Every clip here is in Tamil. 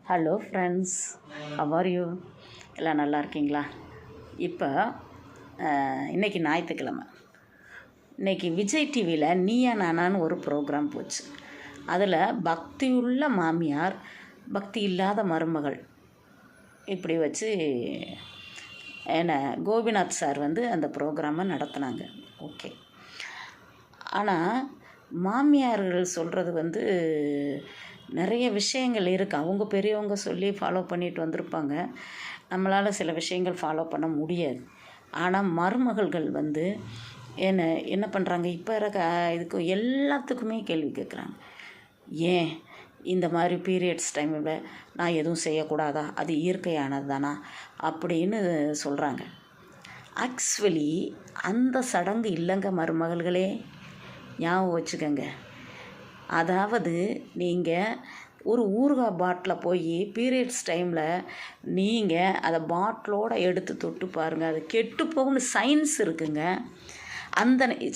Hello friends, how are you? எல்லாம் நல்லா இருக்கீங்களா? இப்போ இன்றைக்கி ஞாயிற்றுக்கிழமை. இன்றைக்கி விஜய் டிவியில் நீயா நானான்னு ஒரு ப்ரோக்ராம் போச்சு. அதில் பக்தியுள்ள மாமியார், பக்தி இல்லாத மருமகள் இப்படி வச்சு கோபிநாத் சார் அந்த ப்ரோக்ராமை நடத்தினாங்க. ஓகே. ஆனால் மாமியார்கள் சொல்கிறது நிறைய விஷயங்கள் இருக்குது. அவங்க பெரியவங்க சொல்லி ஃபாலோ பண்ணிட்டு வந்திருப்பாங்க. நம்மளால் சில விஷயங்கள் ஃபாலோ பண்ண முடியாது. ஆனால் மருமகள்கள் என்ன பண்ணுறாங்க, இப்போ இருக்க இதுக்கு எல்லாத்துக்குமே கேள்வி கேட்குறாங்க. ஏன் இந்த மாதிரி பீரியட்ஸ் டைமில் நான் எதுவும் செய்யக்கூடாதா, அது இயற்கையானது தானா அப்படின்னு சொல்கிறாங்க. ஆக்சுவலி அந்த சடங்கு இல்லைங்க மருமகள்களே, ஞாபகம் வச்சுக்கோங்க. அதாவது நீங்கள் ஒரு ஊறுகாய் பாட்டில் போய் பீரியட்ஸ் டைமில் நீங்கள் அதை பாட்டிலோடு எடுத்து தொட்டு பாருங்கள், அது கெட்டு போகும்னு சயின்ஸ் இருக்குங்க.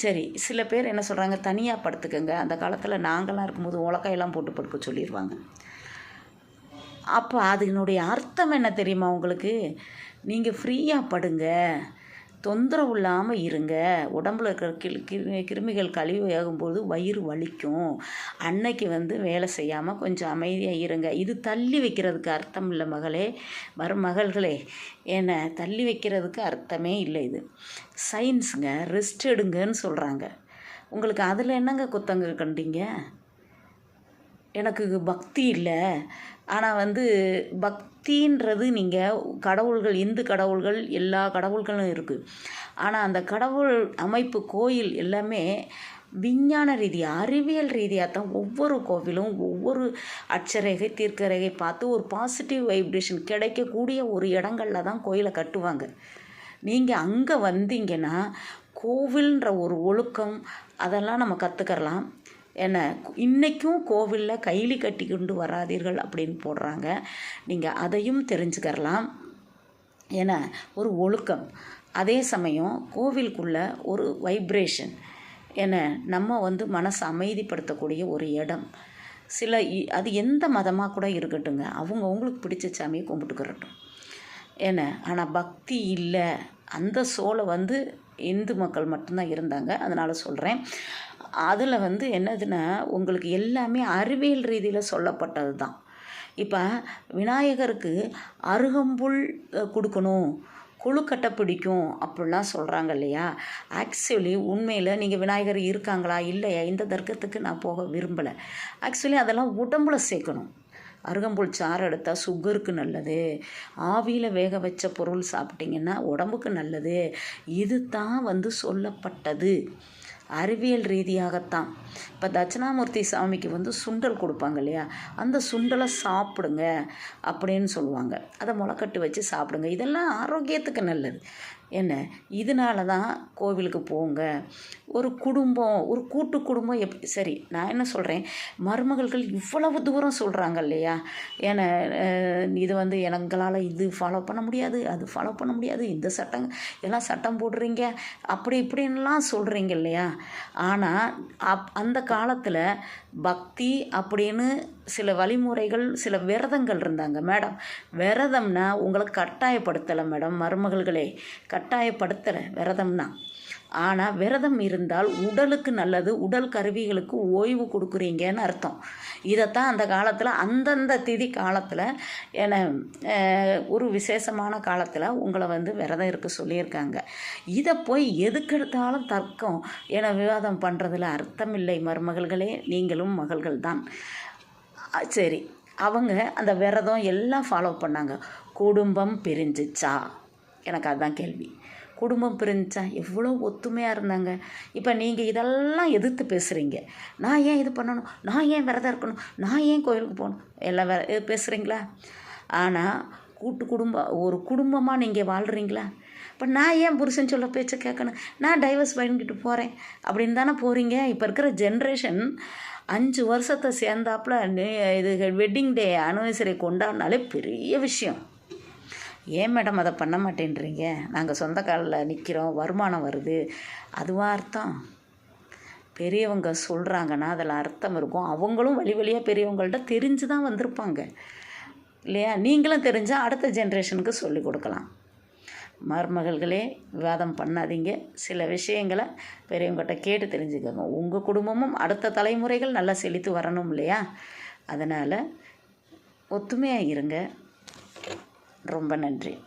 சரி, சில பேர் என்ன சொல்கிறாங்க, தனியாக படுத்துக்கங்க. அந்த காலத்தில் நாங்களாம் இருக்கும்போது உலக்கையெல்லாம் போட்டு படுக்க சொல்லிடுவாங்க. அப்போ அதனுடைய அர்த்தம் என்ன தெரியுமா உங்களுக்கு? நீங்கள் ஃப்ரீயாக படுங்க, தொந்தரவு இல்லாமல் இருங்க. உடம்புல இருக்கிற கிருமிகள் கழிவு ஆகும்போது வயிறு வலிக்கும். அன்னைக்கு வேலை செய்யாமல் கொஞ்சம் அமைதியாக இருங்க. இது தள்ளி வைக்கிறதுக்கு அர்த்தம் இல்லை மகளே, மருமகள்களே. ஏன்னா தள்ளி வைக்கிறதுக்கு அர்த்தமே இல்லை. இது சயின்ஸுங்க. ரெஸ்ட் எடுங்கன்னு சொல்கிறாங்க. உங்களுக்கு அதில் என்னங்க குத்தங்க கண்டீங்க? எனக்கு பக்தி இல்லை. ஆனால் பக்தின்றது நீங்கள் கடவுள்கள், இந்து கடவுள்கள், எல்லா கடவுள்களும் இருக்குது. ஆனால் அந்த கடவுள் அமைப்பு கோயில் எல்லாமே விஞ்ஞான ரீதியாக, அறிவியல் ரீதியாக தான் ஒவ்வொரு கோவிலும் ஒவ்வொரு அட்சரேகை தீர்க்கரேகை பார்த்து ஒரு பாசிட்டிவ் வைப்ரேஷன் கிடைக்கக்கூடிய ஒரு இடங்களில் தான் கோயிலை கட்டுவாங்க. நீங்கள் அங்கே வந்தீங்கன்னா கோவில்ன்ற ஒரு ஒழுக்கம் அதெல்லாம் நம்ம கற்றுக்கலாம். என்ன இன்றைக்கும் கோவிலில் கைலி கட்டி கொண்டு வராதீர்கள் அப்படின்னு போடுறாங்க. நீங்கள் அதையும் தெரிஞ்சுக்கலாம். ஏன்னா ஒரு ஒழுக்கம். அதே சமயம் கோவிலுக்குள்ள ஒரு வைப்ரேஷன். ஏன்னா நம்ம மனசை அமைதிப்படுத்தக்கூடிய ஒரு இடம். அது எந்த மதமாக கூட இருக்கட்டுங்க, அவங்களுக்கு பிடிச்ச சாமியை கும்பிட்டுக்கிறட்டும். ஏன்னா ஆனால் பக்தி இல்லை. அந்த சோலை இந்து மக்கள் மட்டும்தான் இருந்தாங்க. அதனால் சொல்கிறேன். அதில் என்னதுன்னா உங்களுக்கு எல்லாமே அறிவியல் ரீதியில் சொல்லப்பட்டது தான். இப்போ விநாயகருக்கு அருகம்புல் கொடுக்கணும், கொழுக்கட்டை பிடிக்கும் அப்படிலாம் சொல்கிறாங்க இல்லையா? ஆக்சுவலி உண்மையில் நீங்கள் விநாயகர் இருக்காங்களா இல்லையா, இந்த தர்க்கத்துக்கு நான் போக விரும்பலை. ஆக்சுவலி அதெல்லாம் உடம்புல சேர்க்கணும். அருகம்புல் சாறு எடுத்தால் சுகருக்கு நல்லது. ஆவியில் வேக வச்ச பொருள் சாப்பிட்டிங்கன்னா உடம்புக்கு நல்லது. இது தான் சொல்லப்பட்டது அறிவியல் ரீதியாகத்தான். இப்போ தட்சிணாமூர்த்தி சாமிக்கு சுண்டல் கொடுப்பாங்க இல்லையா, அந்த சுண்டலை சாப்பிடுங்க அப்படின்னு சொல்லுவாங்க. அதை முளைக்கட்டு வச்சு சாப்பிடுங்க. இதெல்லாம் ஆரோக்கியத்துக்கு நல்லது. என்ன இதனால தான் கோவிலுக்கு போங்க. ஒரு குடும்பம், ஒரு கூட்டு குடும்பம் சரி, நான் என்ன சொல்கிறேன், மருமகள்கள் இவ்வளவு தூரம் சொல்கிறாங்க இல்லையா? ஏன்னா இது எங்களால் இது ஃபாலோ பண்ண முடியாது, அது ஃபாலோ பண்ண முடியாது, இந்த சட்டம் இதெல்லாம் சட்டம் போடுறீங்க, அப்படி இப்படின்லாம் சொல்கிறீங்க இல்லையா? ஆனால் அந்த காலத்தில் பக்தி அப்படின்னு சில வழிமுறைகள், சில விரதங்கள் இருந்தாங்க மேடம். விரதம்னா உங்களை கட்டாயப்படுத்தலை மேடம், மருமகள்களே, கட்டாயப்படுத்தலை விரதம்னா. ஆனால் விரதம் இருந்தால் உடலுக்கு நல்லது, உடல் கருவிகளுக்கு ஓய்வு கொடுக்குறீங்கன்னு அர்த்தம். இதைத்தான் அந்த காலத்தில், அந்தந்த திதி காலத்தில், ஒரு விசேஷமான காலத்தில் உங்களை விரதம் இருக்க சொல்லியிருக்காங்க. இதை போய் எதுக்கெடுத்தாலும் தர்க்கம் விவாதம் பண்ணுறதுல அர்த்தமில்லை மருமகள்களே. நீங்களும் மகள்கள் தான். சரி, அவங்க அந்த விரதம் எல்லாம் ஃபாலோ பண்ணாங்க. குடும்பம் பிரிஞ்சிச்சா? எனக்கு அதுதான் கேள்வி. குடும்பம் பிரிஞ்சா? எவ்வளோ ஒத்துமையாக இருந்தாங்க. இப்போ நீங்கள் இதெல்லாம் எதிர்த்து பேசுகிறீங்க. நான் ஏன் இது பண்ணணும், நான் ஏன் விரதம் இருக்கணும், நான் ஏன் கோயிலுக்கு போகணும், எல்லாம் பேசுகிறீங்களா? ஆனால் ஒரு குடும்பமாக நீங்கள் வாழ்கிறீங்களா? இப்போ நான் ஏன் புருஷன் சொல்ல பேச்சை கேட்கணும், நான் டைவர்ஸ் வாங்கிட்டு போகிறேன் அப்படின்னு தானே போகிறீங்க. இப்போ இருக்கிற ஜென்ரேஷன் 5 வருஷத்தை சேர்ந்தாப்புல இது வெட்டிங் டே ஆனிவர்சரி கொண்டாடினாலே பெரிய விஷயம். ஏன் மேடம் அதை பண்ண மாட்டேன்றீங்க? நாங்கள் சொந்த காலில் நிற்கிறோம், வருமானம் வருது, அதுவாக அர்த்தம்? பெரியவங்க சொல்கிறாங்கன்னா அதில் அர்த்தம் இருக்கும். அவங்களும் வழி வழியாக பெரியவங்கள்ட்ட தெரிஞ்சு தான் வந்திருப்பாங்க. இல்லையா? நீங்களும் தெரிஞ்சால் அடுத்த ஜென்ரேஷனுக்கு சொல்லிக் கொடுக்கலாம். மருமகள்களே, விவாதம் பண்ணாதீங்க. சில விஷயங்களை பெரியவங்ககிட்ட கேட்டு தெரிஞ்சுக்கோங்க. உங்கள் குடும்பமும் அடுத்த தலைமுறைகள் நல்லா செழித்து வரணும் இல்லையா? அதனால் ஒத்துமையாக இருங்க. ரொம்ப நன்றி.